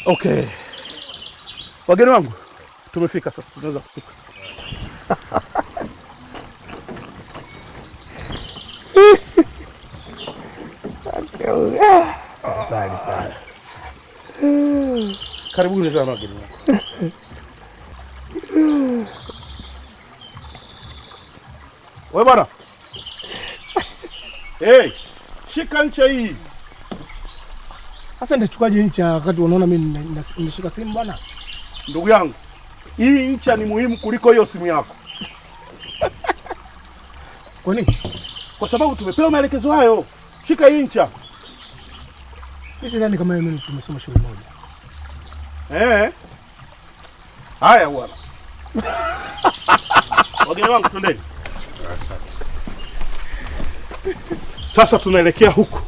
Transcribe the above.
Okay. Wageni wangu, tumefika sasa, tunaweza kufika. Hatari sana. Karibuni sana wageni wangu. Wewe bwana. Hey, shika ncha hii. Sasa ndachukaje ncha wakati unaona mimi nimeshika simu bwana? Ndugu yangu, hii ncha ni muhimu kuliko hiyo simu yako. Kwa nini? Kwa sababu tumepewa maelekezo hayo. Shika hii ncha. Hizi nani kama mimi tumesoma shule moja. Haya bwana. Wageni wangu twendeni. Sasa tunaelekea huku.